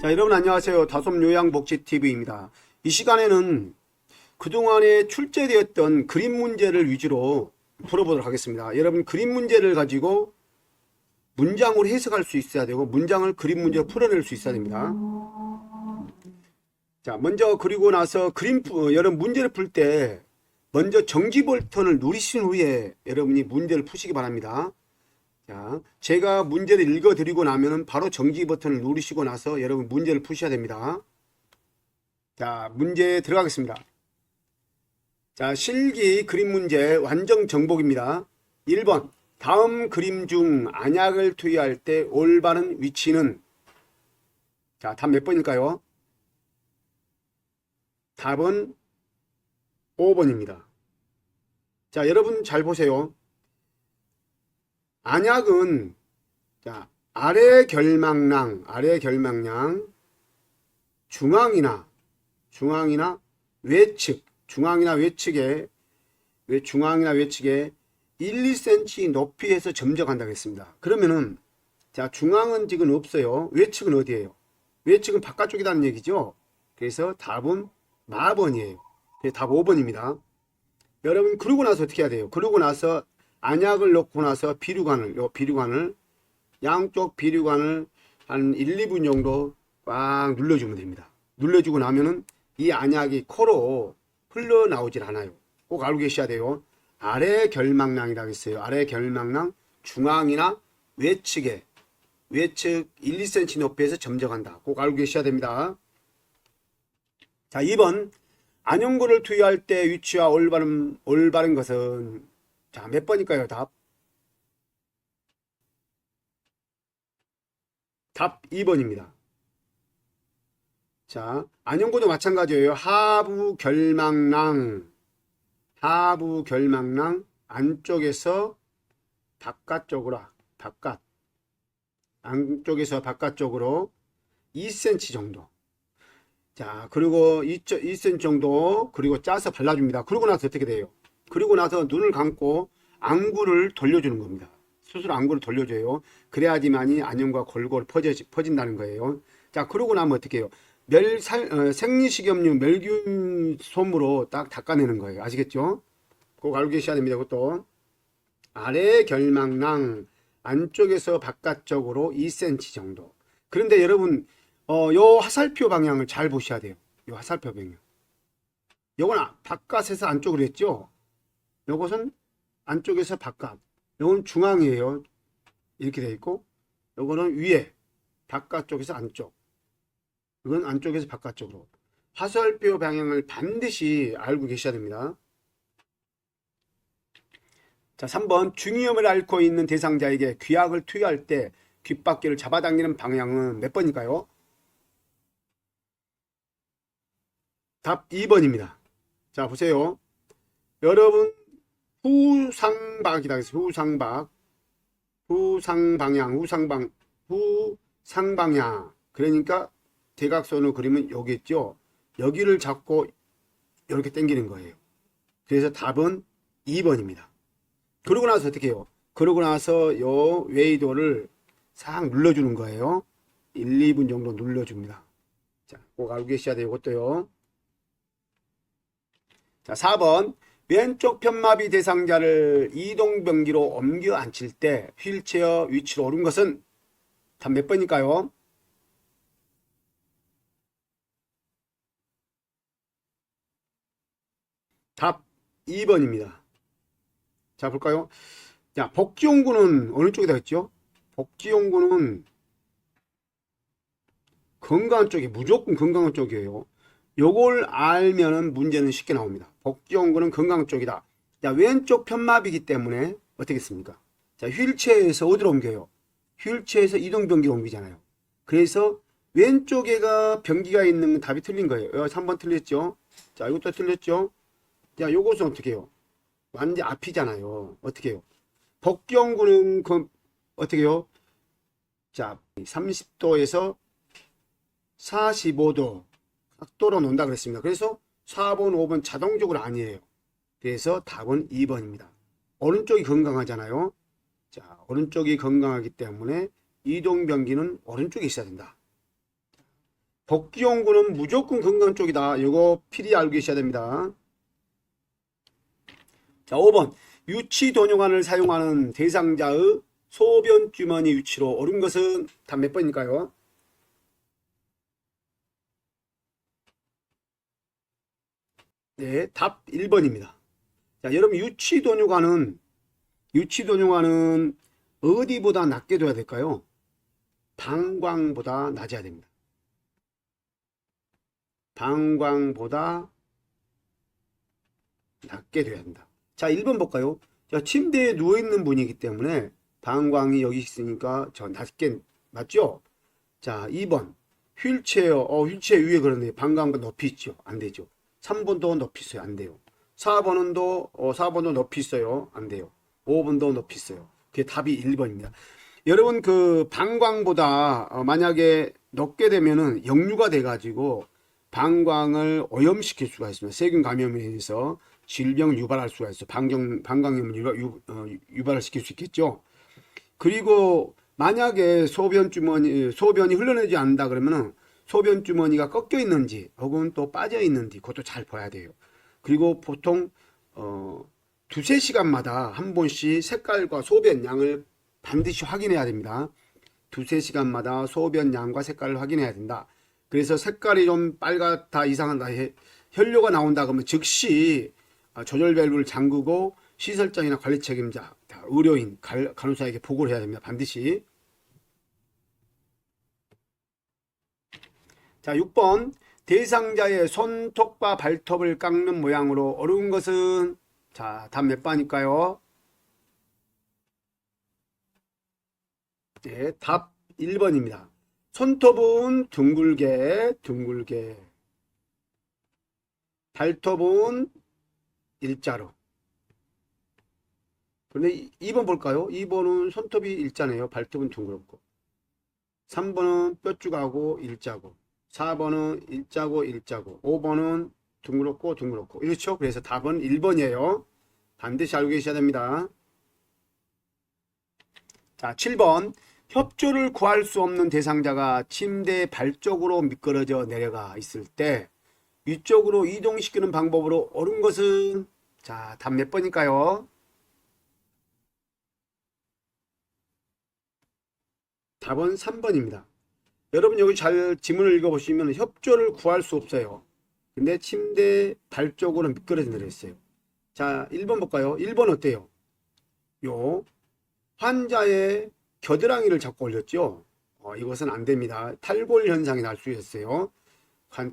자, 여러분 안녕하세요. 다솜요양복지TV입니다. 이 시간에는 그동안에 출제되었던 그림 문제를 위주로 풀어보도록 하겠습니다. 여러분, 그림 문제를 가지고 문장으로 해석할 수 있어야 되고 문장을 그림 문제로 풀어낼 수 있어야 됩니다. 자, 먼저 그리고 나서 여러분 문제를 풀 때 먼저 정지 버튼을 누르신 후에 여러분이 문제를 푸시기 바랍니다. 자, 제가 문제를 읽어드리고 나면은 바로 정지 버튼을 누르시고 나서 여러분 문제를 푸셔야 됩니다. 자, 문제 들어가겠습니다. 자, 실기 그림 문제 완전 정복입니다. 1번. 다음 그림 중 안약을 투여할 때 올바른 위치는? 자, 답 몇 번일까요? 답은 5번입니다. 자, 여러분 잘 보세요. 안약은 자, 아래 결망랑 중앙이나 외측, 중앙이나 외측에 1, 2cm 높이에서 점적한다고 했습니다. 그러면은 자, 중앙은 지금 없어요. 외측은 어디예요? 외측은 바깥쪽이라는 얘기죠. 그래서 답은 마번이에요. 그래서 답 5번입니다. 여러분, 그러고 나서 어떻게 해야 돼요? 그러고 나서 안약을 넣고 나서 양쪽 비류관을 한 1, 2분 정도 꽉 눌러주면 됩니다. 눌러주고 나면은 이 안약이 코로 흘러나오질 않아요. 꼭 알고 계셔야 돼요. 아래 결망낭이라고 했어요. 아래 결망낭 중앙이나 외측 1, 2cm 높이에서 점적한다. 꼭 알고 계셔야 됩니다. 자, 2번. 안연고를 투여할 때 위치와 올바른 것은? 자, 몇 번일까요? 답 2번입니다. 자, 안연고도 마찬가지예요. 하부 결망낭 안쪽에서 바깥쪽으로 2cm 정도. 자, 그리고 2cm 정도 그리고 짜서 발라줍니다. 그러고 나서 어떻게 돼요? 그리고 나서 눈을 감고 안구를 돌려주는 겁니다. 스스로 안구를 돌려줘요. 그래야지만이 안연고가 골고루 퍼진다는 거예요. 자, 그러고 나면 어떻게 해요? 생리식염류 멸균 솜으로 딱 닦아내는 거예요. 아시겠죠? 꼭 알고 계셔야 됩니다. 그것도 아래 결망낭 안쪽에서 바깥쪽으로 2cm 정도. 그런데 여러분, 요 화살표 방향을 잘 보셔야 돼요. 요 화살표 방향. 요건 바깥에서 안쪽으로 했죠? 요것은 안쪽에서 바깥. 요건 중앙이에요. 이렇게 되어 있고, 요거는 위에, 바깥쪽에서 안쪽. 이건 안쪽에서 바깥쪽으로. 화살표 방향을 반드시 알고 계셔야 됩니다. 자, 3번. 중이염을 앓고 있는 대상자에게 귀약을 투여할 때 귓바퀴를 잡아당기는 방향은 몇 번일까요? 답 2번입니다. 자, 보세요. 여러분, 후상박이다. 후상방향. 그러니까 대각선으로 그리면 여기 있죠. 여기를 잡고 이렇게 당기는 거예요. 그래서 답은 2번입니다. 그러고 나서 어떻게 해요? 그러고 나서 요 웨이도를 싹 눌러주는 거예요. 1, 2분 정도 눌러줍니다. 자, 꼭 알고 계셔야 돼요. 이것도요. 자, 4번. 왼쪽 편마비 대상자를 이동변기로 옮겨 앉힐 때 휠체어 위치로 오른 것은? 답 몇 번일까요? 답 2번입니다. 자, 볼까요? 자, 복지용구는 어느 쪽에다 했죠? 복지용구는 건강한 쪽이 무조건 건강한 쪽이에요. 요걸 알면은 문제는 쉽게 나옵니다. 복지용구는 건강한 쪽이다. 자, 왼쪽 편마비이기 때문에 어떻게 했습니까? 자, 휠체어에서 어디로 옮겨요? 휠체어에서 이동변기로 옮기잖아요. 그래서 왼쪽에가 변기가 있는 건 답이 틀린 거예요. 3번 틀렸죠? 자, 이것도 틀렸죠? 자, 요것은 어떻게 해요? 완전 앞이잖아요. 어떻게 해요? 복경구는 어떻게 해요? 자, 30도에서 45도 각도로 논다 그랬습니다. 그래서 4번, 5번 자동적으로 아니에요. 그래서 답은 2번입니다. 오른쪽이 건강하잖아요. 자, 오른쪽이 건강하기 때문에 이동변기는 오른쪽에 있어야 된다. 복귀용구는 무조건 건강 쪽이다. 이거 필히 알고 계셔야 됩니다. 자, 5번. 유치 도뇨관을 사용하는 대상자의 소변 주머니 위치로 옳은 것은 답 몇 번일까요? 네, 답 1번입니다. 자, 여러분 유치도뇨관은 어디보다 낮게 둬야 될까요? 방광보다 낮아야 됩니다. 방광보다 낮게 돼야 한다. 자, 1번 볼까요? 자, 침대에 누워있는 분이기 때문에 방광이 여기 있으니까 저 낮게 맞죠? 자, 2번 휠체어 위에 그러네. 방광보다 높이 있죠? 안 되죠. 3번도 높이 있어요. 안 돼요. 4번도 높이 있어요. 안 돼요. 5번도 높이 있어요. 그게 답이 1번입니다. 여러분 그 방광보다 만약에 높게 되면은 역류가 돼가지고 방광을 오염시킬 수가 있습니다. 세균 감염에 의해서 질병을 유발할 수가 있어요. 방광염을 유발을 시킬 수 있겠죠. 그리고 만약에 소변이 흘러내지 않는다 그러면은 소변 주머니가 꺾여 있는지 혹은 또 빠져 있는지 그것도 잘 봐야 돼요. 그리고 보통 두세 시간마다 한 번씩 색깔과 소변 양을 반드시 확인해야 됩니다. 두세 시간마다 소변 양과 색깔을 확인해야 된다. 그래서 색깔이 좀 빨갛다 이상하다 혈뇨가 나온다 그러면 즉시 조절 밸브를 잠그고 시설장이나 관리 책임자 의료인 간호사에게 보고를 해야 됩니다. 반드시. 자, 6번 대상자의 손톱과 발톱을 깎는 모양으로 어려운 것은 자, 답 몇 번일까요? 네, 답 1번입니다. 손톱은 둥글게 발톱은 일자로. 그런데 2번 볼까요? 2번은 손톱이 일자네요. 발톱은 둥그렇고. 3번은 뾰족하고 일자고. 4번은 일자고 5번은 둥그렇고 이렇죠. 그래서 답은 1번이에요. 반드시 알고 계셔야 됩니다. 자, 7번 협조를 구할 수 없는 대상자가 침대 발 쪽으로 미끄러져 내려가 있을 때 위쪽으로 이동시키는 방법으로 옳은 것은 자, 답 몇 번일까요? 답은 3번입니다. 여러분 여기 잘 지문을 읽어보시면 협조를 구할 수 없어요. 근데 침대 발 쪽으로 미끄러져 내렸어요. 자, 1번 볼까요? 1번 어때요? 요 환자의 겨드랑이를 잡고 올렸죠. 이것은 안 됩니다. 탈골 현상이 날 수 있어요.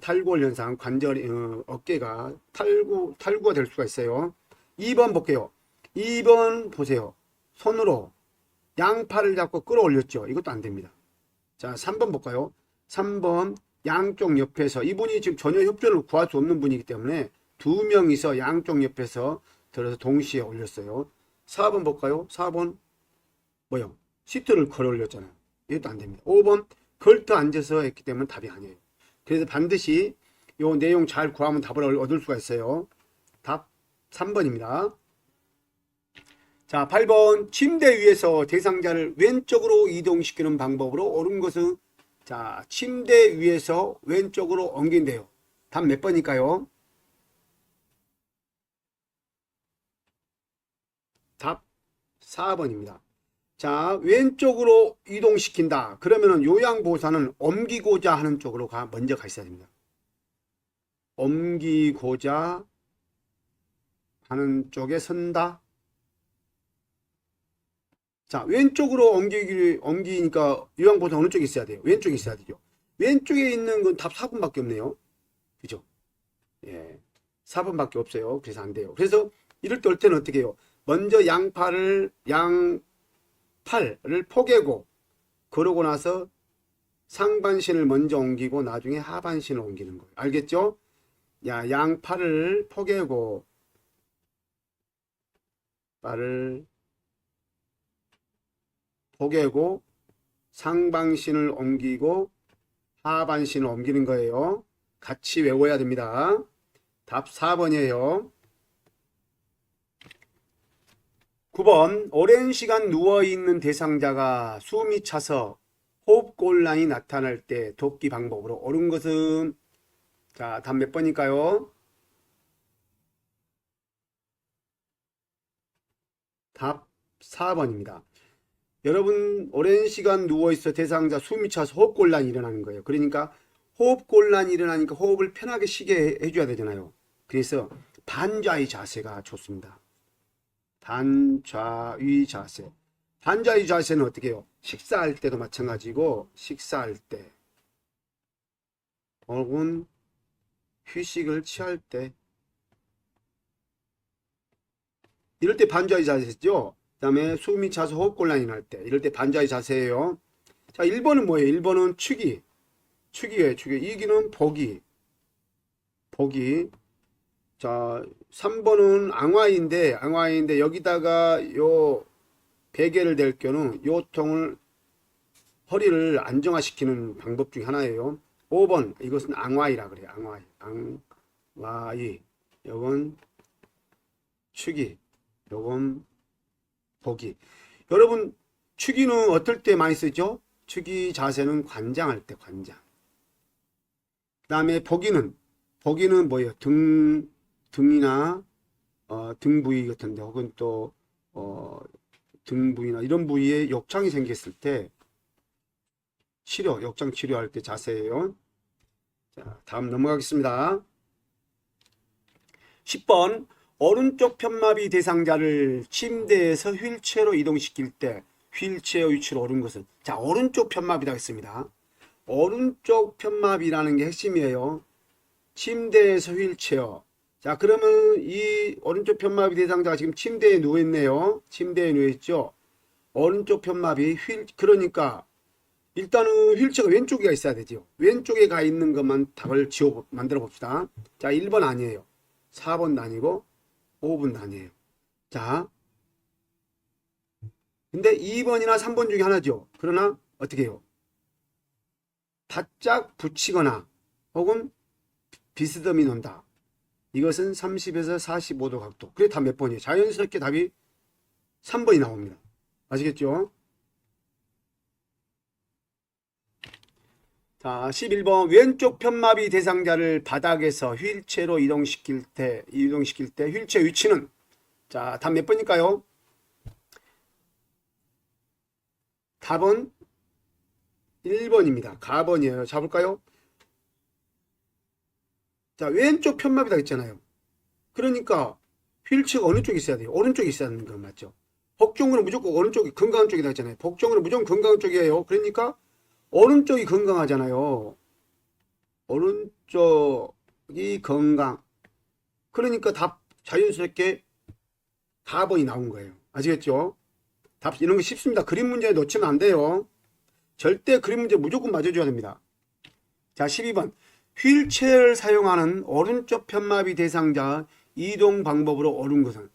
탈골 현상, 관절, 어깨가 탈구가 될 수가 있어요. 2번 볼게요. 2번 보세요. 손으로 양팔을 잡고 끌어올렸죠. 이것도 안 됩니다. 자, 3번 볼까요? 3번 양쪽 옆에서 이분이 지금 전혀 협조를 구할 수 없는 분이기 때문에 두 명이서 양쪽 옆에서 들어서 동시에 올렸어요. 4번 볼까요? 4번 뭐요? 시트를 걸어 올렸잖아요. 이것도 안 됩니다. 5번 걸터 앉아서 했기 때문에 답이 아니에요. 그래서 반드시 요 내용 잘 구하면 답을 얻을 수가 있어요. 답 3번입니다. 자, 8번 침대 위에서 대상자를 왼쪽으로 이동시키는 방법으로 옳은 것은 자, 침대 위에서 왼쪽으로 옮긴대요. 답 몇 번일까요? 답 4번입니다. 자, 왼쪽으로 이동시킨다. 그러면은 요양보호사는 옮기고자 하는 쪽으로 먼저 가 있어야 됩니다. 옮기고자 하는 쪽에 선다. 자, 왼쪽으로 옮기니까 요양보호사 어느 쪽에 있어야 돼요? 왼쪽에 있어야 되죠. 왼쪽에 있는 건 답 4번밖에 없네요. 그죠? 예. 4번밖에 없어요. 그래서 안 돼요. 그래서 이럴 때 올 때는 어떻게 해요? 먼저 양팔을 포개고 그러고 나서 상반신을 먼저 옮기고 나중에 하반신을 옮기는 거예요. 알겠죠? 야, 양팔을 포개고 상반신을 옮기고 하반신을 옮기는 거예요. 같이 외워야 됩니다. 답 4번이에요. 9번 오랜 시간 누워있는 대상자가 숨이 차서 호흡곤란이 나타날 때 돕기 방법으로 옳은 것은, 자, 답 몇 번일까요? 답 4번입니다. 여러분, 오랜 시간 누워있어 대상자 숨이 차서 호흡곤란이 일어나는 거예요. 그러니까 호흡곤란이 일어나니까 호흡을 편하게 쉬게 해줘야 되잖아요. 그래서 반좌의 자세가 좋습니다. 반좌의 자세. 반좌의 자세는 어떻게 해요? 식사할 때도 마찬가지고, 식사할 때 혹은 휴식을 취할 때, 이럴 때 반좌의 자세죠. 그 다음에 숨이 차서 호흡곤란이 날 때, 이럴 때 반좌의 자세예요. 자, 1번은 뭐예요? 1번은 축이. 축이에요, 축이. 2기는 보기. 보기. 자, 3번은 앙화인데 여기다가 요 베개를 댈 경우 요 통을 허리를 안정화시키는 방법 중에 하나예요. 5번 이것은 앙화이라 그래요. 앙화이. 요건 축이. 요건 보기. 여러분, 축이는 어떨 때 많이 쓰죠? 축이 자세는 관장할 때, 관장. 그 다음에 보기는 뭐예요? 등이나 등 부위 같은데, 혹은 또 등 부위나 이런 부위에 욕창이 생겼을 때 욕창 치료할 때 자세예요. 자, 다음 넘어가겠습니다. 10번 오른쪽 편마비 대상자를 침대에서 휠체어로 이동시킬 때 휠체어 위치로 옳은 것은, 자, 오른쪽 편마비다 했습니다. 오른쪽 편마비라는 게 핵심이에요. 침대에서 휠체어. 자, 그러면 이 오른쪽 편마비 대상자가 지금 침대에 누워있네요. 침대에 누워있죠. 오른쪽 편마비 그러니까 일단은 휠체어가 왼쪽에 있어야 되죠. 왼쪽에 가 있는 것만 답을 만들어 봅시다. 자, 1번 아니에요. 4번도 아니고 5번도 아니에요. 자, 근데 2번이나 3번 중에 하나죠. 그러나 어떻게 해요? 바짝 붙이거나 혹은 비스듬히 논다. 이것은 30에서 45도 각도. 그게 답 몇 번이에요? 자연스럽게 답이 3번이 나옵니다. 아시겠죠? 자, 11번 왼쪽 편마비 대상자를 바닥에서 휠체어로 이동시킬 때 휠체어 위치는, 자, 답 몇 번일까요? 답은 1번입니다. 가번이에요. 잡을까요? 자, 왼쪽 편마비다 했잖아요. 그러니까 휠체어가 어느 쪽에 있어야 돼요? 오른쪽에 있어야 하는 거 맞죠? 복종은 무조건 오른쪽이 건강한 쪽이다 했잖아요. 복종은 무조건 건강한 쪽이에요. 그러니까 오른쪽이 건강하잖아요. 오른쪽이 건강. 그러니까 답 자연스럽게 4번이 나온 거예요. 아시겠죠? 답 이런 거 쉽습니다. 그림 문제에 놓치면 안 돼요. 절대 그림 문제 무조건 맞아줘야 됩니다. 자, 12번 휠체어를 사용하는 오른쪽 편마비 대상자 이동 방법으로 옳은 것은,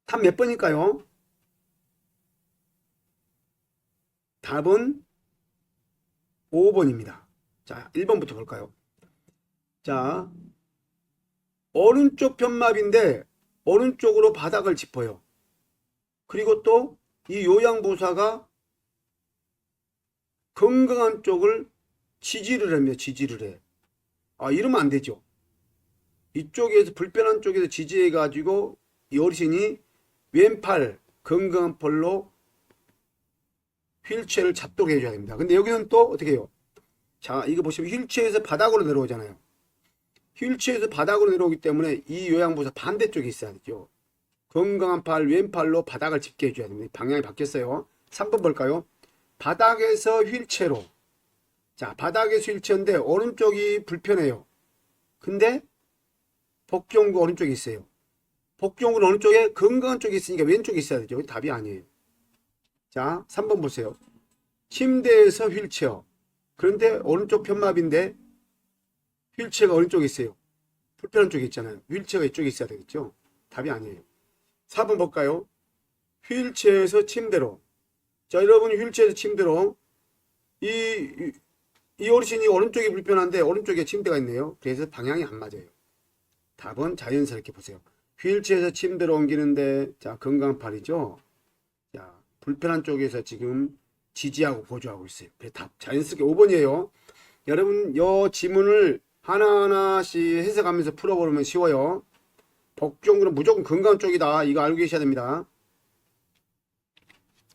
답 몇 번일까요? 답은 5번입니다. 자, 1번부터 볼까요? 자, 오른쪽 편마비인데 오른쪽으로 바닥을 짚어요. 그리고 또 이 요양보사가 건강한 쪽을 지지를 합니다. 지지를 해. 아, 이러면 안 되죠. 이쪽에서 불편한 쪽에서 지지해 가지고 이 어르신이 왼팔 건강한 팔로 휠체어를 잡도록 해줘야 됩니다. 근데 여기는 또 어떻게 해요? 자, 이거 보시면 휠체어에서 바닥으로 내려오잖아요. 휠체어에서 바닥으로 내려오기 때문에 이 요양보사 반대쪽에 있어야 되죠. 건강한 팔 왼팔로 바닥을 짚게 해줘야 됩니다. 방향이 바뀌었어요. 3번 볼까요? 바닥에서 휠체어로. 자, 바닥에서 휠체어인데 오른쪽이 불편해요. 근데 복종구 오른쪽에 있어요. 복종구는 어느 쪽에? 건강한 쪽에 있으니까 왼쪽에 있어야 되죠. 답이 아니에요. 자, 3번 보세요. 침대에서 휠체어. 그런데 오른쪽 편마비인데 휠체어가 오른쪽에 있어요. 불편한 쪽에 있잖아요. 휠체어가 이쪽에 있어야 되겠죠. 답이 아니에요. 4번 볼까요? 휠체어에서 침대로. 자, 여러분 휠체어에서 침대로 이 어르신이 오른쪽이 불편한데 오른쪽에 침대가 있네요. 그래서 방향이 안 맞아요. 답은 자연스럽게 보세요. 휠체어에서 침대로 옮기는데, 자, 건강한 팔이죠. 자, 불편한 쪽에서 지금 지지하고 보조하고 있어요. 그래서 답 자연스럽게 5번이에요. 여러분 이 지문을 하나하나씩 해석하면서 풀어보면 쉬워요. 복종구는 무조건 건강 쪽이다. 이거 알고 계셔야 됩니다.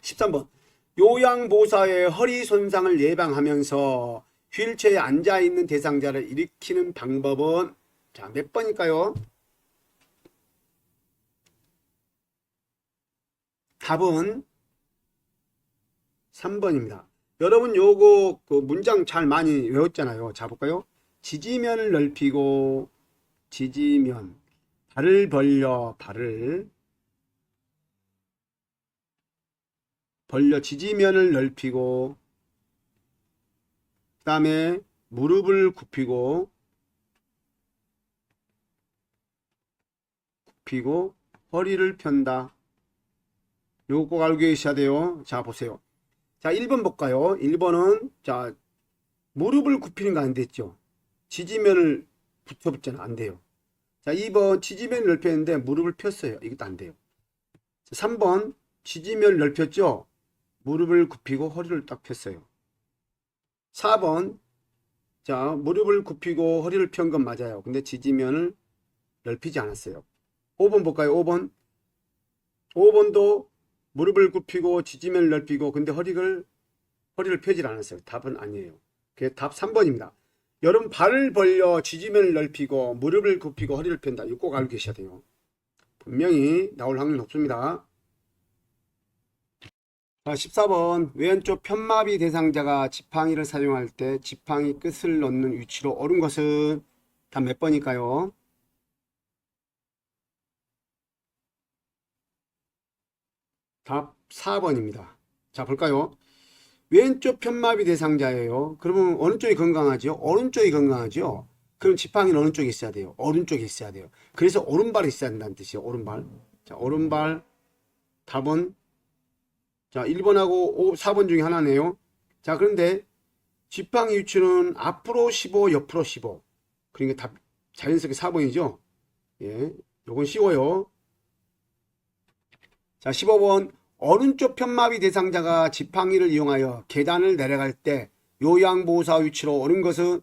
13번 요양보호사의 허리 손상을 예방하면서 휠체어에 앉아있는 대상자를 일으키는 방법은 자, 몇 번일까요? 답은 3번입니다. 여러분 요거 그 문장 잘 많이 외웠잖아요. 자 볼까요? 지지면을 넓히고 지지면 발을 벌려 지지면을 넓히고 그 다음에 무릎을 굽히고 허리를 편다. 요거 꼭 알고 계셔야 돼요. 자 보세요. 자 1번 볼까요? 1번은 자 무릎을 굽히는 거 안 됐죠. 지지면을 붙여붙잖아. 안 돼요. 자 2번 지지면을 넓혔는데 무릎을 폈어요. 이것도 안 돼요. 자, 3번 지지면을 넓혔죠. 무릎을 굽히고 허리를 딱 폈어요. 4번 자 무릎을 굽히고 허리를 편 건 맞아요. 근데 지지면을 넓히지 않았어요. 5번 볼까요? 5번도 무릎을 굽히고 지지면을 넓히고 근데 허리를 펴질 않았어요. 답은 아니에요. 그게 답 3번입니다. 여러분 발을 벌려 지지면을 넓히고 무릎을 굽히고 허리를 편다. 이거 꼭 알고 계셔야 돼요. 분명히 나올 확률은 없습니다. 자, 14번 왼쪽 편마비 대상자가 지팡이를 사용할 때 지팡이 끝을 넣는 위치로 옳은 것은 답 몇 번일까요? 답 4번입니다. 자 볼까요? 왼쪽 편마비 대상자예요. 그러면 어느 쪽이 건강하죠? 오른쪽이 건강하죠? 그럼 지팡이는 어느 쪽에 있어야 돼요? 오른쪽에 있어야 돼요. 그래서 오른발이 있어야 된다는 뜻이에요. 오른발. 자 오른발 답은 자 1번하고 4번 중에 하나네요. 자 그런데 지팡이 위치는 앞으로 15 옆으로 15 그러니까 답 자연스럽게 4번이죠. 예, 요건 쉬워요. 자 15번 오른쪽 편마비 대상자가 지팡이를 이용하여 계단을 내려갈 때 요양보호사 위치로 오른 것은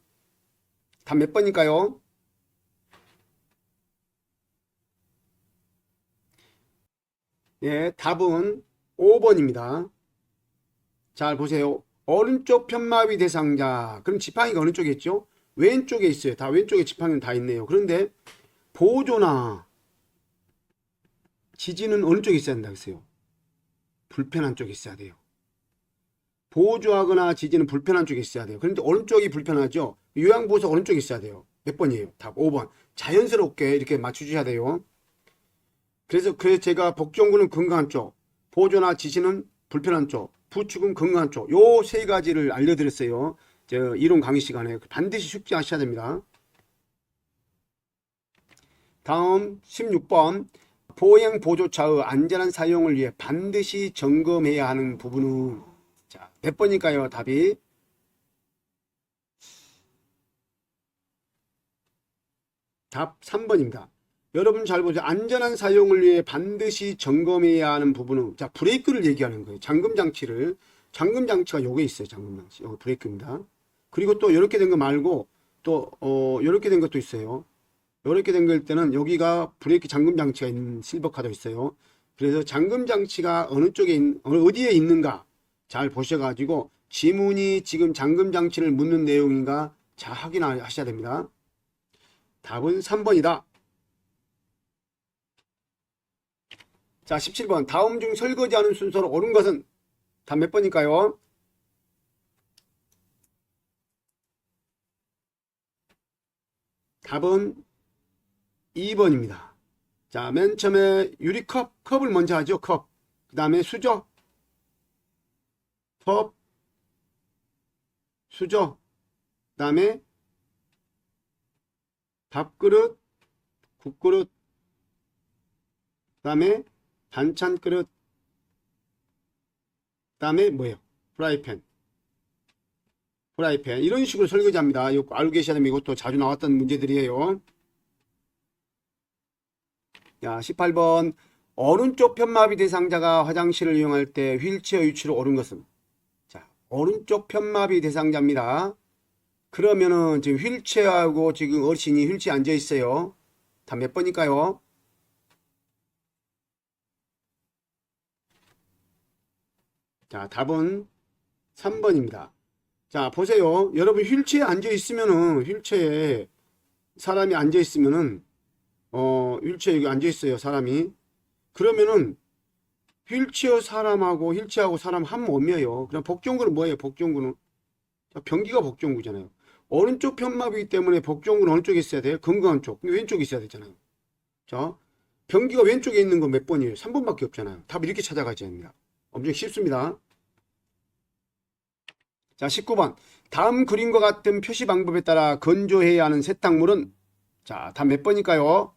답 몇 번일까요? 예, 답은 5번입니다. 잘 보세요. 오른쪽 편마비 대상자 그럼 지팡이가 어느 쪽에 있죠? 왼쪽에 있어요. 다 왼쪽에 지팡이는 다 있네요. 그런데 보조나 지지는 어느 쪽에 있어야 된다 그랬어요? 불편한 쪽에 있어야 돼요. 보조하거나 지지는 불편한 쪽에 있어야 돼요. 그런데 오른쪽이 불편하죠. 요양보호사 오른쪽에 있어야 돼요. 몇 번이에요? 답 5번. 자연스럽게 이렇게 맞춰주셔야 돼요. 그래서 제가 복종구는 건강한 쪽, 보조나 지지는 불편한 쪽, 부축은 건강한 쪽. 요 세 가지를 알려드렸어요. 저 이론 강의 시간에 반드시 숙지하셔야 됩니다. 다음 16번 보행 보조차의 안전한 사용을 위해 반드시 점검해야 하는 부분은 자, 몇 번일까요? 답이 답 3번입니다. 여러분 잘 보세요. 안전한 사용을 위해 반드시 점검해야 하는 부분은 자 브레이크를 얘기하는 거예요. 잠금장치가 요게 있어요. 잠금장치. 요거 브레이크입니다. 그리고 또 이렇게 된 거 말고 또 이렇게 된 것도 있어요. 이렇게 된 걸 때는 여기가 브레이크 잠금 장치가 있는 실버 카드 있어요. 그래서 잠금 장치가 어느 쪽에 어디에 있는가 잘 보셔가지고 지문이 지금 잠금 장치를 묻는 내용인가 잘 확인하셔야 됩니다. 답은 3번이다. 자 17번 다음 중 설거지하는 순서로 옳은 것은 답 몇 번일까요? 답은 2번입니다. 자, 맨 처음에 컵을 먼저 하죠. 컵. 그 다음에 수저. 컵. 수저. 그 다음에 밥그릇. 국그릇. 그 다음에 반찬 그릇. 그 다음에 뭐예요? 프라이팬. 이런 식으로 설거지합니다. 이거 알고 계셔야 됩니다. 이것도 자주 나왔던 문제들이에요. 자, 18번 오른쪽 편마비 대상자가 화장실을 이용할 때 휠체어 위치로 옳은 것은 오른쪽 편마비 대상자입니다. 그러면은 지금 휠체어하고 지금 어르신이 휠체어에 앉아 있어요. 다 몇 번일까요? 자, 답은 3번입니다. 자, 보세요. 여러분 휠체어에 앉아 있으면은 휠체어에 사람이 앉아 있으면은 휠체어에 여기 앉아 있어요. 사람이. 그러면은 휠체어 사람하고 휠체어하고 사람 한 몸이에요. 그럼 복종구는 뭐예요? 복종구는 자, 변기가 복종구잖아요. 오른쪽 편마비이기 때문에 복종구는 어느 쪽에 있어야 돼요? 건강한 쪽. 왼쪽에 있어야 되잖아요. 자, 변기가 왼쪽에 있는 건 몇 번이에요? 3번밖에 없잖아야 답을 이렇게 찾아가야 됩니다. 엄청 쉽습니다. 자, 19번. 다음 그림과 같은 표시 방법에 따라 건조해야 하는 세탁물은 자, 답 몇 번일까요?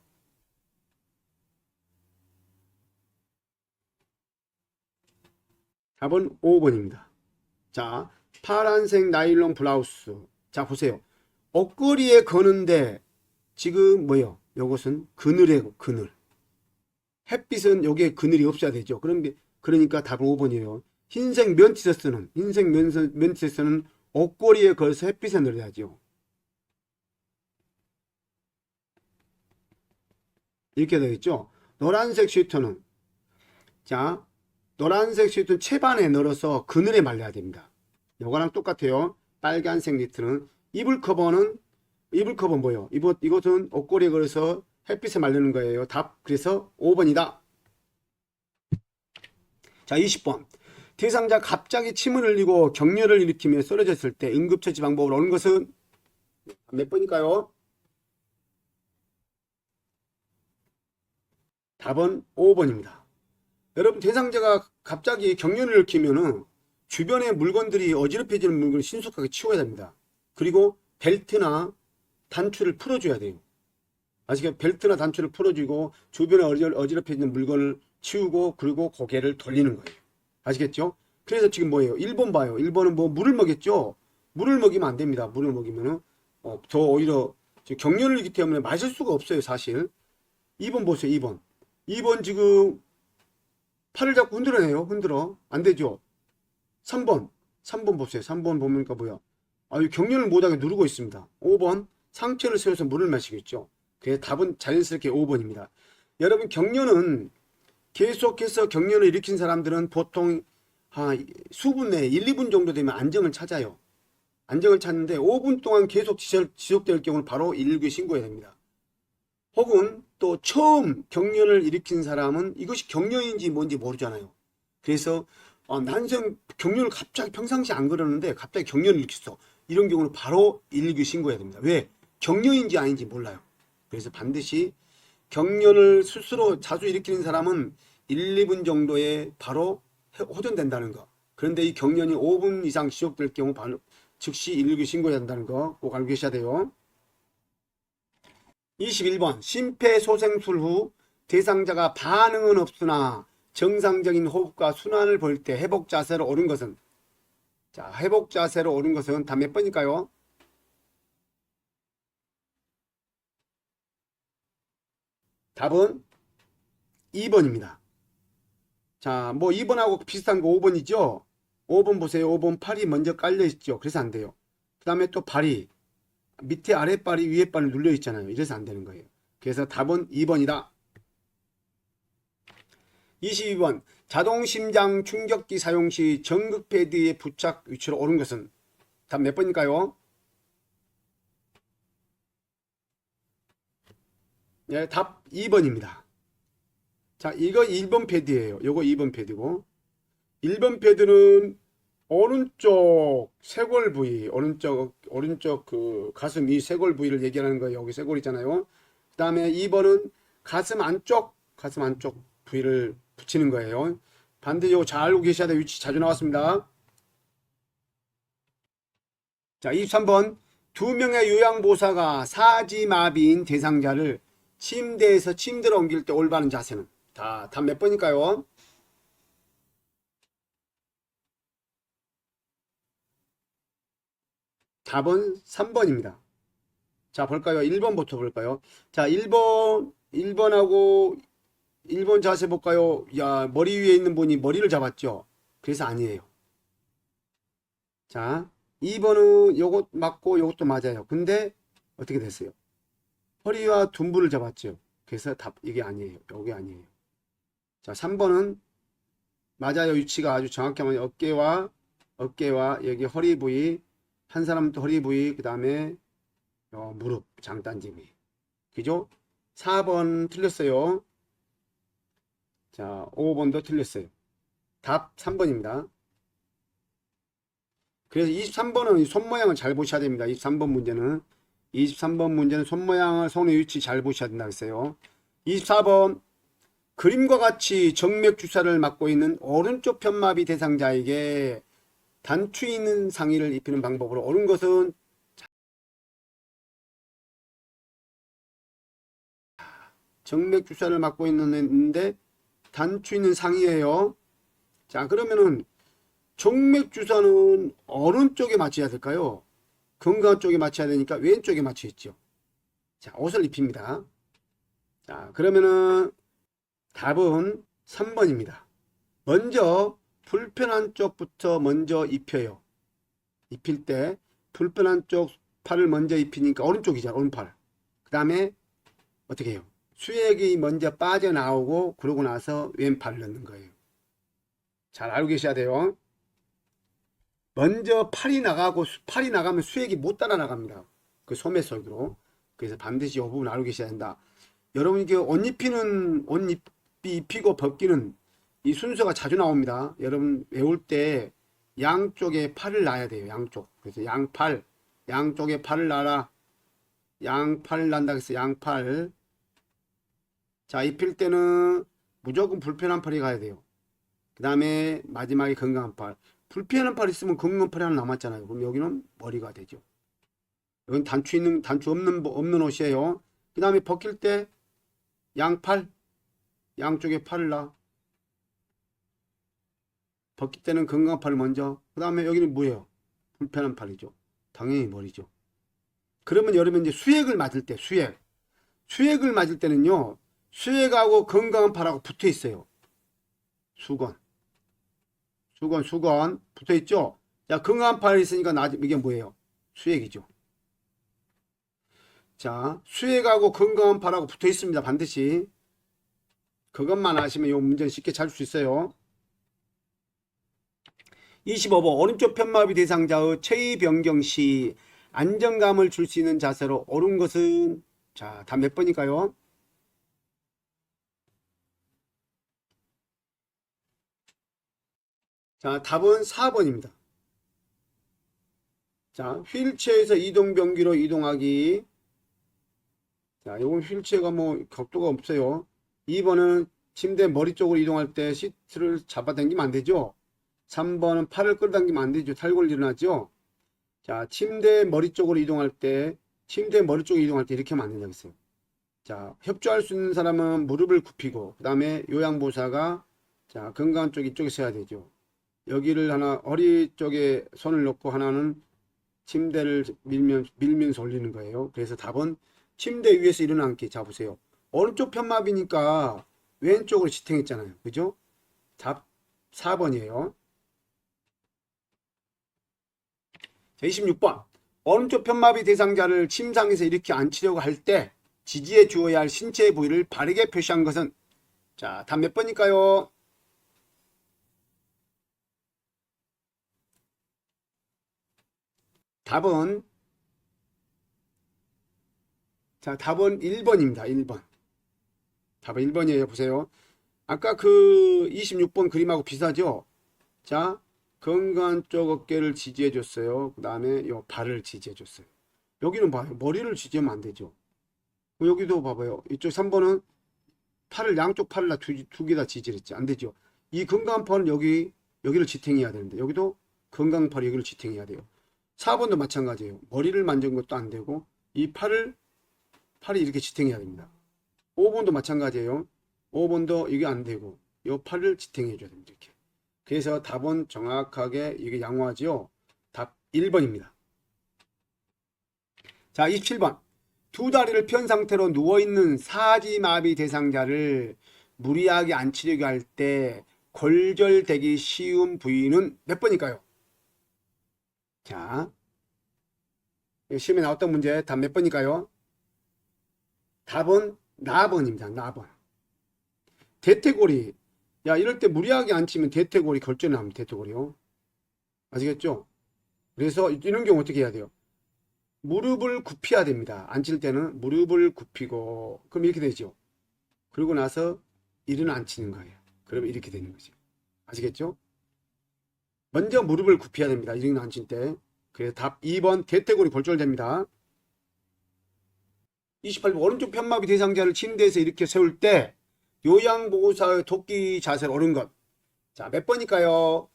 답은 5번입니다. 자, 파란색 나일론 블라우스. 자, 보세요. 옷걸이에 거는데 지금 뭐예요? 요것은 그늘이에요. 그늘. 햇빛은 여기에 그늘이 없어야 되죠. 그러니까 답은 5번이에요. 흰색 면티셔츠는 옷걸이에 걸어서 햇빛에 늘어야죠. 이렇게 되겠죠. 노란색 슈트는 자, 노란색 슈트는 채반에 널어서 그늘에 말려야 됩니다. 요거랑 똑같아요. 빨간색 니트는 이불 커버는 뭐예요? 이것은 옷걸이에 걸어서 햇빛에 말리는 거예요. 답 그래서 5번이다. 자, 20번. 대상자 갑자기 침을 흘리고 격렬을 일으키며 쓰러졌을 때 응급처치 방법으로 오는 것은 몇 번일까요? 답은 5번입니다. 여러분 대상자가 갑자기 격렬을 일으키면은 주변의 물건들이 어지럽혀지는 물건을 신속하게 치워야 됩니다. 그리고 벨트나 단추를 풀어줘야 돼요. 아시겠죠? 벨트나 단추를 풀어주고 주변에 어지럽혀지는 물건을 치우고 그리고 고개를 돌리는 거예요. 아시겠죠? 그래서 지금 뭐예요? 1번 봐요. 1번은 뭐 물을 먹였죠? 물을 먹이면 안 됩니다. 물을 먹이면은 더 오히려 격렬을 이기 때문에 마실 수가 없어요. 사실. 2번 보세요. 2번. 2번 지금 팔을 잡고 흔들어내요. 흔들어. 안 되죠? 3번. 3번 보세요. 3번 보니까 뭐야? 격렬을 못하게 누르고 있습니다. 5번. 상체를 세워서 물을 마시겠죠? 그래서 답은 자연스럽게 5번입니다. 여러분 격렬은 계속해서 격렬을 일으킨 사람들은 보통 수분 내에 1, 2분 정도 되면 안정을 찾아요. 안정을 찾는데 5분 동안 계속 지속될 경우는 바로 119에 신고해야 됩니다. 혹은 또 처음 격렬을 일으킨 사람은 이것이 격렬인지 뭔지 모르잖아요. 그래서 난생 격렬을 갑자기 평상시 안 그러는데 갑자기 격렬을 일으켰어. 이런 경우는 바로 119에 신고해야 됩니다. 왜? 격렬인지 아닌지 몰라요. 그래서 반드시 격렬을 스스로 자주 일으키는 사람은 1, 2분 정도에 바로 호전된다는 거. 그런데 이 격렬이 5분 이상 지속될 경우 즉시 119 신고해야 한다는 거 꼭 알고 계셔야 돼요. 21번. 심폐소생술 후 대상자가 반응은 없으나 정상적인 호흡과 순환을 보일 때 회복 자세로 오른 것은 자, 회복 자세로 오른 것은 다 몇 번일까요? 답은 2번입니다. 자, 뭐 2번하고 비슷한 거 5번이죠? 5번 보세요. 5번 팔이 먼저 깔려 있죠. 그래서 안 돼요. 그 다음에 또 발이 밑에 아랫발이 위에 발을 눌려 있잖아요. 이래서 안 되는 거예요. 그래서 답은 2번이다. 22번. 자동심장 충격기 사용 시 전극 패드의 부착 위치로 오른 것은 답 몇 번일까요? 네, 답 2번입니다. 자, 이거 1번 패드예요. 요거 2번 패드고 1번 패드는 오른쪽 쇄골 부위, 오른쪽 그 가슴 이 쇄골 부위를 얘기하는 거예요. 여기 쇄골 있잖아요. 그 다음에 2번은 가슴 안쪽 부위를 붙이는 거예요. 반드시 이거 잘 알고 계셔야 돼요. 위치 자주 나왔습니다. 자, 23번. 2명의 요양보호사가 사지마비인 대상자를 침대에서 침대로 옮길 때 올바른 자세는 답 몇 번일까요? 답은 3번입니다. 자, 볼까요? 1번부터 볼까요? 자, 1번하고 1번 자세 볼까요? 야, 머리 위에 있는 분이 머리를 잡았죠? 그래서 아니에요. 자, 2번은 요것 맞고 요것도 맞아요. 근데 어떻게 됐어요? 허리와 둔부를 잡았죠. 그래서 답 이게 아니에요. 요게 아니에요. 자, 3번은 맞아요. 위치가 아주 정확히 하면 어깨와 여기 허리 부위, 한 사람 또 허리 부위, 그 다음에 무릎, 장단지 부위. 그죠? 4번 틀렸어요. 자, 5번도 틀렸어요. 답 3번입니다. 그래서 23번은 손 모양을 잘 보셔야 됩니다. 23번 문제는 손 모양을 손의 위치 잘 보셔야 된다고 했어요. 24번 그림과 같이 정맥 주사를 맞고 있는 오른쪽 편마비 대상자에게 단추 있는 상의를 입히는 방법으로 옳은 것은 정맥 주사를 맞고 있는데 단추 있는 상의예요. 자, 그러면은 정맥 주사는 오른쪽에 맞춰야 될까요? 건강 쪽에 맞춰야 되니까 왼쪽에 맞춰 있죠. 자, 옷을 입힙니다. 자, 그러면은 답은 3번입니다. 먼저 불편한 쪽부터 먼저 입혀요. 입힐 때 불편한 쪽 팔을 먼저 입히니까 오른쪽이죠. 오른팔. 그 다음에 어떻게 해요? 수액이 먼저 빠져나오고 그러고 나서 왼팔을 넣는 거예요. 잘 알고 계셔야 돼요. 먼저 팔이 나가면 수액이 못 따라 나갑니다. 그 소매 속으로. 그래서 반드시 이 부분 알고 계셔야 된다. 여러분 이게 옷 입이 입히고 벗기는 이 순서가 자주 나옵니다. 여러분 외울 때 양쪽에 팔을 놔야 돼요. 양쪽. 그래서 양쪽에 팔을 놔라. 양팔 난다 그래서 양팔. 자, 입힐 때는 무조건 불편한 팔이 가야 돼요. 그 다음에 마지막에 건강한 팔. 불편한 팔 있으면 건강한 팔이 하나 남았잖아요. 그럼 여기는 머리가 되죠. 여기는 단추 없는 옷이에요. 그 다음에 벗길 때 양쪽에 팔을 놔. 벗길 때는 건강한 팔을 먼저. 그 다음에 여기는 뭐예요? 불편한 팔이죠. 당연히 머리죠. 그러면 여러분 이제 수액을 맞을 때, 수액을 맞을 때는요, 수액하고 건강한 팔하고 붙어 있어요. 수건 붙어 있죠. 자, 건강한 팔이 있으니까 이게 뭐예요? 수액이죠. 자, 수액하고 건강한 팔하고 붙어 있습니다. 반드시. 그것만 아시면 이 문제는 쉽게 잘 수 있어요. 25번 오른쪽 편마비 대상자의 체위 변경 시 안정감을 줄 수 있는 자세로 옳은 것은 자, 답 몇 번일까요? 자, 답은 4번입니다. 자, 휠체어에서 이동 변기로 이동하기. 자, 이건 휠체어가 뭐 각도가 없어요. 2번은 침대 머리 쪽으로 이동할 때 시트를 잡아당기면 안 되죠. 3번은 팔을 끌어당기면 안 되죠. 탈골 일어나죠. 자, 침대 머리 쪽으로 이동할 때 이렇게 하면 안 된다고 했어요. 자, 협조할 수 있는 사람은 무릎을 굽히고 그 다음에 요양보호사가 자, 건강한 쪽 이쪽에 서야 되죠. 여기를 하나 허리 쪽에 손을 놓고 하나는 침대를 밀면서 올리는 거예요. 그래서 답은 침대 위에서 일어나기. 자, 보세요. 오른쪽 편마비니까 왼쪽으로 지탱했잖아요. 그죠? 답 4번이에요. 자, 26번. 오른쪽 편마비 대상자를 침상에서 이렇게 앉히려고 할 때 지지해 주어야 할 신체 부위를 바르게 표시한 것은 자, 답 몇 번일까요? 답은 자, 답은 1번입니다. 1번. 답은 1번이에요. 보세요. 아까 그 26번 그림하고 비슷하죠? 자, 건강한 쪽 어깨를 지지해 줬어요. 그 다음에 요 발을 지지해 줬어요. 여기는 봐요. 머리를 지지하면 안 되죠. 여기도 봐봐요. 이쪽 3번은 양쪽 팔을 두 개 다 지지했지. 안 되죠. 이 건강한 팔은 여기를 지탱해야 되는데, 여기도 건강한 팔이 여기를 지탱해야 돼요. 4번도 마찬가지예요. 머리를 만진 것도 안 되고, 이 팔이 이렇게 지탱해야 됩니다. 5번도 마찬가지예요. 5번도 이게 안 되고, 이 팔을 지탱해 줘야 됩니다. 이렇게. 그래서 답은 정확하게 이게 양호하죠. 답 1번입니다. 자, 27번. 두 다리를 편 상태로 누워있는 사지마비 대상자를 무리하게 앉히려고 할 때 골절되기 쉬운 부위는 몇 번일까요? 자, 시험에 나왔던 문제 답 몇 번일까요? 답은 나번입니다. 나번. 대퇴골이, 야, 이럴 때 무리하게 앉히면 대퇴골이 결전이 납니다. 대퇴골이요. 아시겠죠? 그래서 이런 경우 어떻게 해야 돼요? 무릎을 굽혀야 됩니다. 앉힐 때는 무릎을 굽히고, 그럼 이렇게 되죠. 그러고 나서 이른 앉히는 거예요. 그러면 이렇게 되는 거죠. 아시겠죠? 먼저 무릎을 굽혀야 됩니다. 이른 앉힐 때. 그래서 답 2번 대퇴골이 골절됩니다. 28번 오른쪽 편마비 대상자를 침대에서 이렇게 세울 때 요양보호사의 도끼 자세를 옳은 것. 자, 몇 번일까요?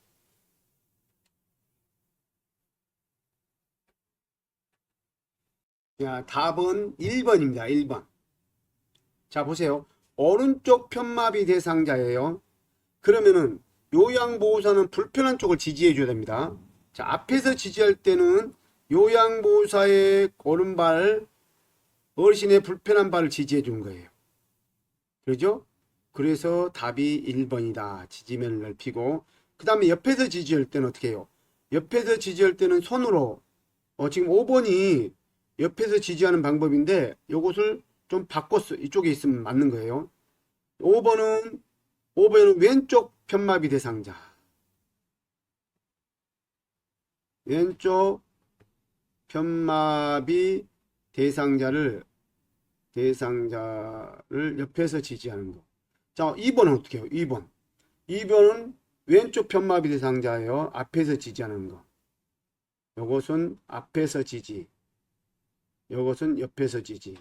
자, 답은 1번입니다. 1번. 자, 보세요. 오른쪽 편마비 대상자예요. 그러면은 요양보호사는 불편한 쪽을 지지해 줘야 됩니다. 자, 앞에서 지지할 때는 요양보호사의 오른발, 어르신의 불편한 발을 지지해 준 거예요. 그러죠? 그래서 답이 1번이다. 지지면을 넓히고, 그 다음에 옆에서 지지할 때는 어떻게 해요? 옆에서 지지할 때는 손으로, 지금 5번이 옆에서 지지하는 방법인데, 요것을 좀 바꿨어. 이쪽에 있으면 맞는 거예요. 5번은 왼쪽 편마비 대상자. 왼쪽 편마비 대상자를 옆에서 지지하는 거. 자, 2번은 어떻게 해요? 2번은 왼쪽 편마비 대상자예요. 앞에서 지지하는 거. 요것은 앞에서 지지. 요것은 옆에서 지지.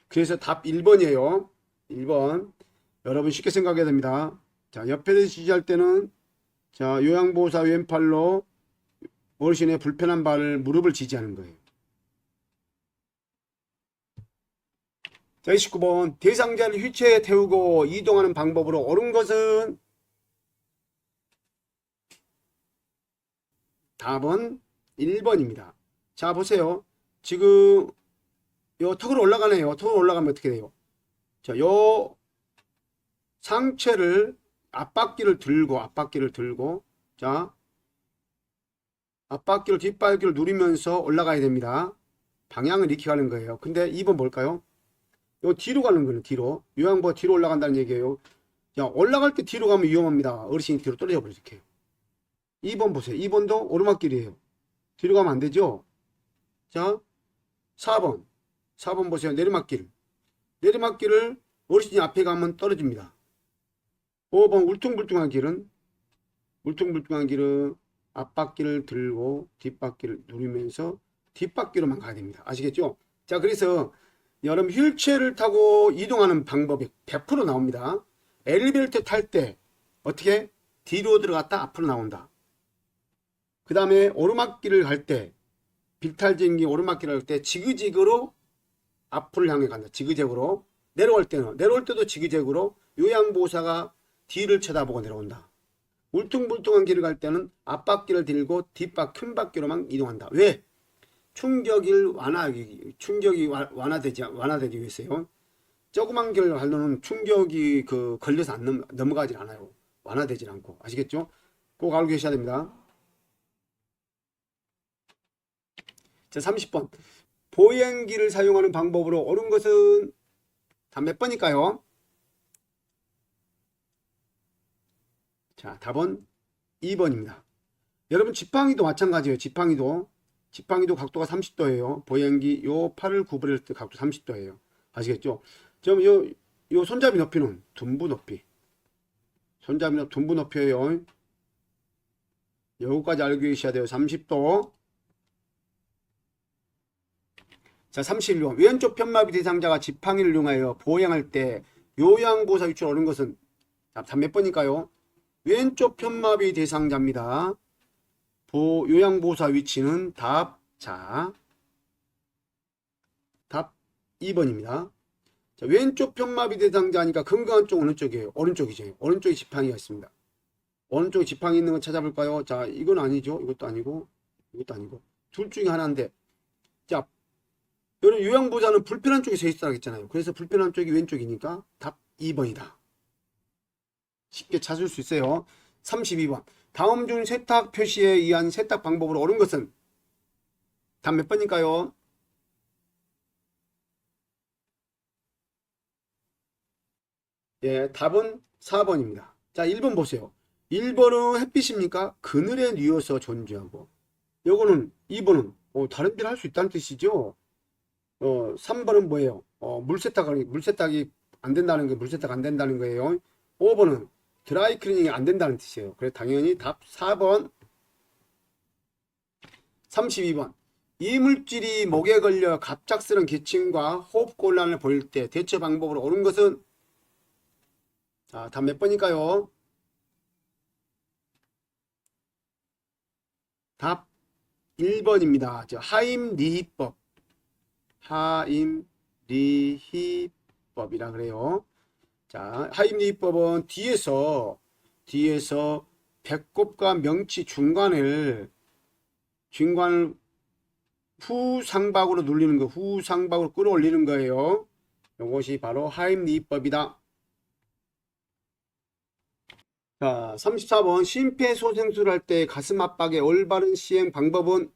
그래서 답 1번이에요. 1번. 여러분 쉽게 생각해야 됩니다. 자, 옆에서 지지할 때는 자, 요양보호사 왼팔로 어르신의 불편한 발을 무릎을 지지하는 거예요. 자, 29번 대상자를 휠체어에 태우고 이동하는 방법으로 옳은 것은 답은 1번입니다. 자, 보세요. 지금 요 턱으로 올라가네요. 턱으로 올라가면 어떻게 돼요? 자, 요 상체를 앞바퀴를 들고 자, 앞바퀴를 뒷바퀴를 누리면서 올라가야 됩니다. 방향을 이렇게 가는 거예요. 근데 2번 뭘까요? 요 뒤로 가는 거는 뒤로. 요양보호 뒤로 올라간다는 얘기예요. 자, 올라갈 때 뒤로 가면 위험합니다. 어르신이 뒤로 떨어져 버려 이렇게. 2번 보세요. 2번도 오르막길이에요. 뒤로 가면 안 되죠? 자, 4번 보세요. 내리막길을 어르신이 앞에 가면 떨어집니다. 5번 울퉁불퉁한 길은 앞바퀴를 들고 뒷바퀴를 누르면서 뒷바퀴로만 가야 됩니다. 아시겠죠? 자, 그래서 여러분 휠체어를 타고 이동하는 방법이 100% 나옵니다. 엘리베이터 탈 때 어떻게? 뒤로 들어갔다 앞으로 나온다. 그 다음에 오르막길을 갈 때 비탈진기 오르막길을 갈 때 지그재그로 앞을 향해 간다. 지그재그로. 내려올 때도 지그재그로 요양보호사가 뒤를 쳐다보고 내려온다. 울퉁불퉁한 길을 갈 때는 앞바퀴를 들고 큰 바퀴로만 이동한다. 왜? 충격이 완화되기 위해서요. 조그만 길 갈로는 충격이 걸려서 안 넘어가질 않아요. 완화되질 않고. 아시겠죠? 꼭 알고 계셔야 됩니다. 자, 30번. 보행기를 사용하는 방법으로 옳은 것은 답 몇 번일까요? 자, 답은 2번입니다. 여러분 지팡이도 마찬가지예요. 지팡이도 각도가 30도예요. 보행기 요 팔을 구부릴 때 각도 30도예요. 아시겠죠? 좀 요 손잡이 높이는 둔부 높이. 손잡이 높이 둔부 높이예요. 요거까지 알고 계셔야 돼요. 30도. 자, 31번. 왼쪽 편마비 대상자가 지팡이를 이용하여 보행할 때 요양보호사 위치를 옳은 것은 답 몇 번일까요? 왼쪽 편마비 대상자입니다. 요양보호사 위치는 답 2번입니다. 자, 왼쪽 편마비 대상자니까 건강한 쪽은 어느 쪽이에요? 오른쪽이죠. 오른쪽에 지팡이가 있습니다. 오른쪽에 지팡이 있는 거 찾아볼까요? 자, 이건 아니죠. 이것도 아니고 둘 중에 하나인데, 자, 여러분 요양보호사는 불편한 쪽에 서 있으라고 했잖아요. 그래서 불편한 쪽이 왼쪽이니까 답 2번이다. 쉽게 찾을 수 있어요. 32번. 다음 중 세탁 표시에 의한 세탁 방법으로 옳은 것은? 답 몇 번일까요? 예, 답은 4번입니다. 자, 1번 보세요. 1번은 햇빛입니까? 그늘에 뉘어서 존재하고. 요거는 2번은 다른 데를 할 수 있다는 뜻이죠. 3번은 뭐예요? 물세탁이 안 된다는 게 물세탁 안 된다는 거예요. 5번은 드라이 클리닝이 안 된다는 뜻이에요. 그래서 당연히 답 4번. 32번. 이물질이 목에 걸려 갑작스런 기침과 호흡 곤란을 보일 때 대처 방법으로 옳은 것은? 자, 답 몇 번일까요? 답 1번입니다. 하임리히법. 하임리히법이라 그래요. 자, 하임리히법은 뒤에서 배꼽과 명치 중간을 후상박으로 눌리는 거, 후상박으로 끌어올리는 거예요. 이것이 바로 하임리히법이다. 자, 34번. 심폐소생술을 할 때 가슴 압박의 올바른 시행 방법은?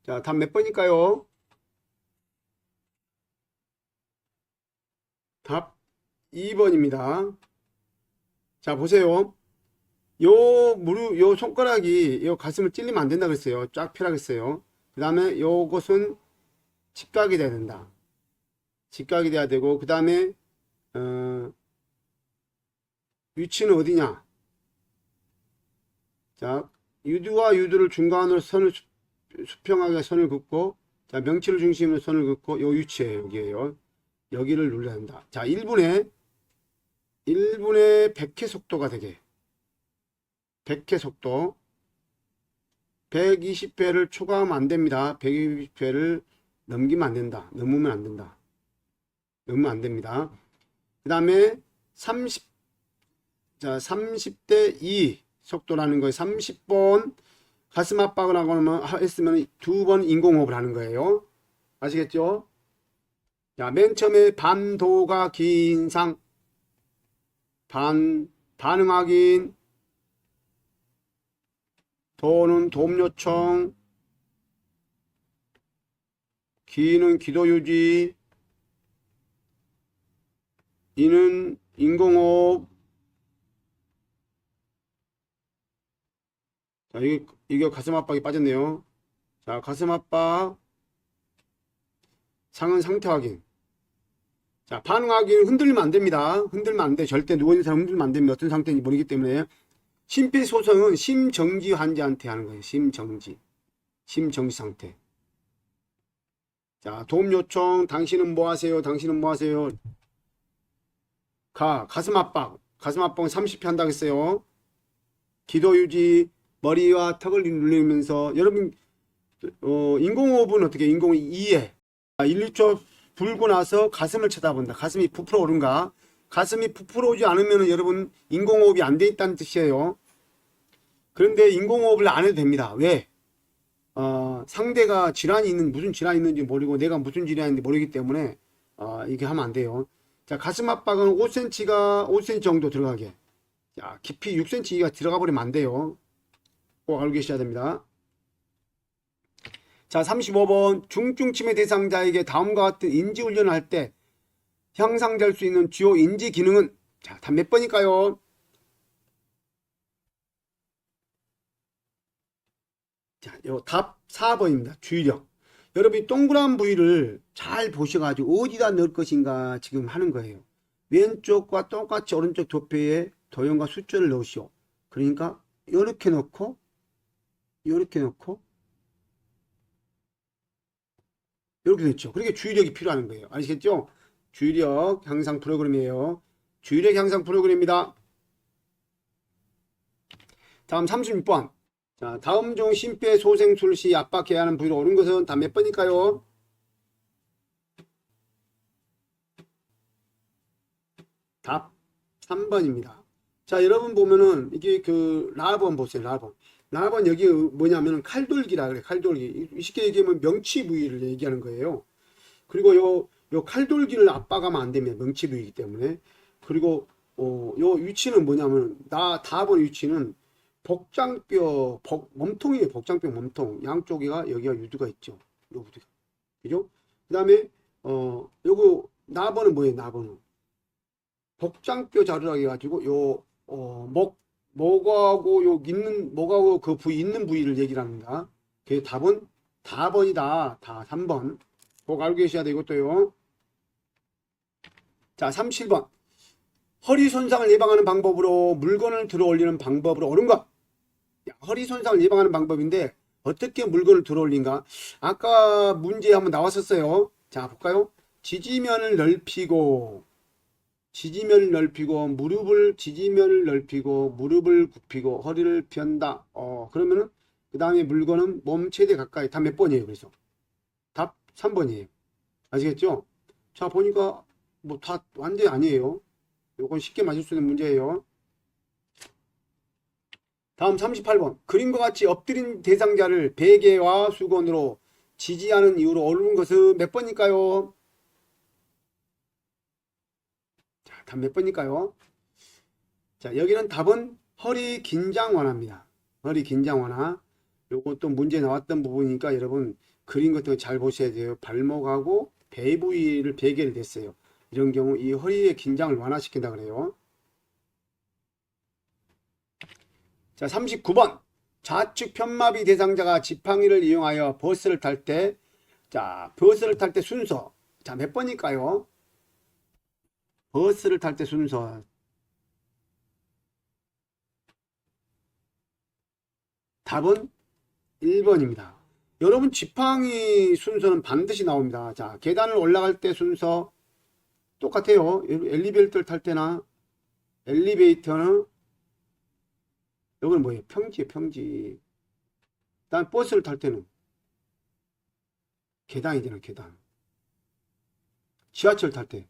자, 답 몇 번일까요? 답 2번입니다. 자, 보세요. 요 손가락이 요 가슴을 찔리면 안 된다 그랬어요. 쫙 펴라 그랬어요. 그 다음에 요것은 직각이 돼야 된다. 직각이 돼야 되고, 그 다음에 위치는 어디냐? 자, 유두와 유두를 중간으로 수평하게 선을 긋고, 자, 명치를 중심으로 선을 긋고, 요 위치에요. 여기에요. 여기를 눌러야 한다. 자, 1분에 100회 속도가 되게. 100회 속도. 120회를 초과하면 안 됩니다. 120회를 넘기면 안 된다. 넘으면 안 된다. 넘으면 안 됩니다. 그 다음에 30대 2 속도라는 거예요. 30번 가슴 압박을 하거나 했으면 2번 인공호흡을 하는 거예요. 아시겠죠? 자, 맨 처음에 반도가 긴 상, 반응 확인, 도는 도움 요청, 기는 기도 유지, 이는 인공호흡. 자, 이게 가슴 압박이 빠졌네요. 자, 가슴 압박, 상은 상태 확인. 자, 반응 확인 흔들리면 안 됩니다. 흔들면 안 돼. 절대 누워있는 사람 흔들면 안 됩니다. 어떤 상태인지 모르기 때문에. 심폐소생은 심정지 환자한테 하는 거예요. 심정지 상태. 자, 도움 요청. 당신은 뭐 하세요? 당신은 뭐 하세요? 가슴 압박은 30회 한다고 했어요. 기도 유지, 머리와 턱을 누르면서. 여러분, 인공호흡은 어떻게? 인공호흡 2회. 1, 2초 불고 나서 가슴을 쳐다본다. 가슴이 부풀어 오른가? 가슴이 부풀어 오지 않으면 여러분 인공호흡이 안 돼 있다는 뜻이에요. 그런데 인공호흡을 안 해도 됩니다. 왜? 상대가 무슨 질환이 있는지 모르고 내가 무슨 질환인지 모르기 때문에 이게 하면 안 돼요. 자, 가슴 압박은 5cm 정도 들어가게. 자, 깊이 6cm가 들어가 버리면 안 돼요. 꼭 알고 계셔야 됩니다. 자, 35번. 중증치매 대상자에게 다음과 같은 인지훈련을 할 때 향상될 수 있는 주요 인지 기능은? 자, 답 몇 번일까요? 자, 답 4번입니다. 주의력. 여러분이 동그란 부위를 잘 보셔가지고 어디다 넣을 것인가 지금 하는 거예요. 왼쪽과 똑같이 오른쪽 도표에 도형과 숫자를 넣으시오. 그러니까 이렇게 넣고 이렇게 넣고 이렇게 넣죠. 그러니까 주의력이 필요한 거예요. 아시겠죠? 주의력 향상 프로그램이에요. 주의력 향상 프로그램입니다. 다음 36번. 자, 다음 중 심폐소생술 시 압박해야 하는 부위로 옳은 것은 답 몇 번일까요? 답 3번입니다. 자, 여러분 보면은 이게 라번 보세요. 라번 여기 뭐냐면은 칼돌기라 그래. 칼돌기. 쉽게 얘기하면 명치 부위를 얘기하는 거예요. 그리고 요 칼돌기를 압박하면 안 됩니다. 명치 부위이기 때문에. 그리고 요 위치는 뭐냐면 답은 위치는 복장뼈, 몸통이에요. 복장뼈 몸통. 양쪽에가 여기가 유두가 있죠. 요 유두가. 그죠? 그 다음에 요거 나번은 뭐예요? 나번은 복장뼈 자루라 해가지고 목하고 요 있는 목하고 그 부위 있는 부위를 얘기를 합니다. 그 답은 다번이다. 다 3번. 꼭 알고 계셔야 되고 또요. 자, 37번. 허리 손상을 예방하는 방법으로 물건을 들어 올리는 방법으로 옳은 것. 허리 손상을 예방하는 방법인데 어떻게 물건을 들어 올린가? 아까 문제 한번 나왔었어요. 자, 볼까요? 지지면을 넓히고 지지면을 넓히고 무릎을 굽히고 허리를 편다. 그러면은 그 다음에 물건은 몸 최대 가까이. 다 몇 번이에요? 그래서 답 3번이에요. 아시겠죠? 자, 보니까 뭐 다 완전히 아니에요. 요건 쉽게 맞을 수 있는 문제예요. 다음 38번. 그림과 같이 엎드린 대상자를 베개와 수건으로 지지하는 이유로 옳은 것은 몇 번일까요? 자, 답 몇 번일까요? 자, 여기는 답은 허리 긴장 완화입니다. 허리 긴장 완화. 요것도 문제 나왔던 부분이니까 여러분 그림 같은 거 잘 보셔야 돼요. 발목하고 배 부위를 베개를 댔어요. 이런 경우 이 허리의 긴장을 완화시킨다 그래요. 자, 39번. 좌측 편마비 대상자가 지팡이를 이용하여 버스를 탈 때, 자, 버스를 탈 때 순서. 자, 몇 번일까요? 버스를 탈 때 순서. 답은 1번입니다. 여러분 지팡이 순서는 반드시 나옵니다. 자, 계단을 올라갈 때 순서 똑같아요. 엘리베이터를 탈 때나 엘리베이터는 이건 뭐예요? 평지예요, 평지. 다음 버스를 탈 때는 계단이잖아, 계단. 지하철 탈 때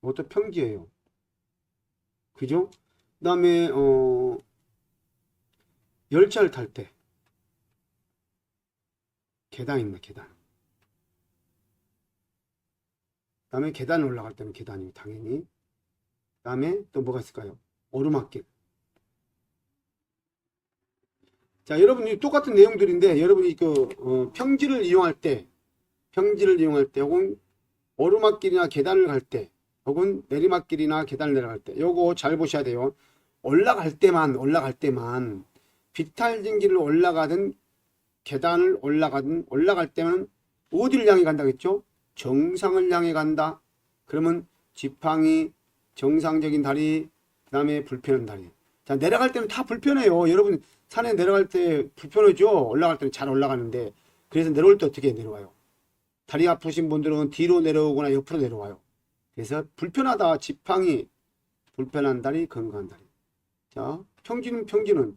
이것도 평지예요. 그죠? 그 다음에 열차를 탈 때 계단입니다, 계단. 그 다음에 계단을 올라갈 때는 계단이 당연히. 그 다음에 또 뭐가 있을까요? 오르막길. 자, 여러분 똑같은 내용들인데 여러분이 평지를 이용할 때 혹은 오르막길이나 계단을 갈 때 혹은 내리막길이나 계단을 내려갈 때 요거 잘 보셔야 돼요. 올라갈 때만 비탈진길을 올라가든 계단을 올라갈 때는 어디를 향해 간다겠죠? 정상을 향해 간다. 그러면 지팡이, 정상적인 다리, 그 다음에 불편한 다리. 자, 내려갈 때는 다 불편해요. 여러분 산에 내려갈 때 불편하죠? 올라갈 때는 잘 올라가는데. 그래서 내려올 때 어떻게 내려와요? 다리 아프신 분들은 뒤로 내려오거나 옆으로 내려와요. 그래서 불편하다. 지팡이, 불편한 다리, 건강한 다리. 자, 평지는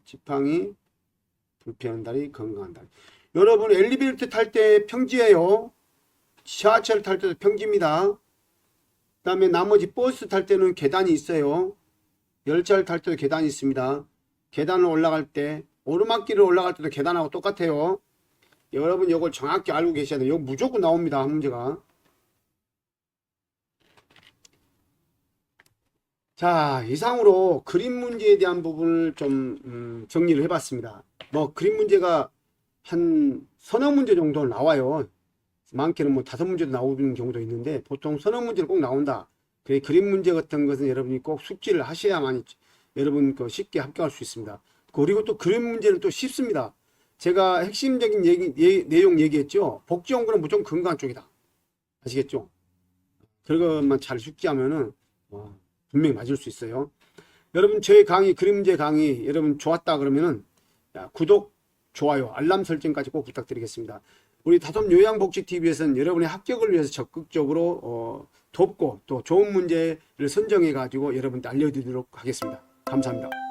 지팡이, 불편한 다리, 건강한 다리. 여러분 엘리베이터 탈 때 평지예요. 지하철 탈 때도 평지입니다. 그 다음에 나머지 버스 탈 때는 계단이 있어요. 열차를 탈 때도 계단이 있습니다. 계단을 올라갈 때, 오르막길을 올라갈 때도 계단하고 똑같아요. 여러분 이걸 정확히 알고 계셔야 돼요. 이거 무조건 나옵니다. 한 문제가. 자, 이상으로 그림 문제에 대한 부분을 좀 정리를 해봤습니다. 뭐 그림 문제가 한 서너 문제 정도 나와요. 많게는 뭐 5문제도 나오는 경우도 있는데 보통 서너 문제는 꼭 나온다. 그 그림 문제 같은 것은 여러분이 꼭 숙지를 하셔야만 여러분 쉽게 합격할 수 있습니다. 그리고 또 그림 문제는 또 쉽습니다. 제가 핵심적인 내용 얘기했죠. 복지연구는 무조건 건강한 쪽이다. 아시겠죠? 그것만 잘 숙지하면은 분명히 맞을 수 있어요. 여러분 저희 강의 그림 문제 강의 여러분 좋았다 그러면은 구독, 좋아요, 알람 설정까지 꼭 부탁드리겠습니다. 우리 다솜 요양복지TV에서는 여러분의 합격을 위해서 적극적으로 돕고 또 좋은 문제를 선정해 가지고 여러분께 알려드리도록 하겠습니다. 감사합니다.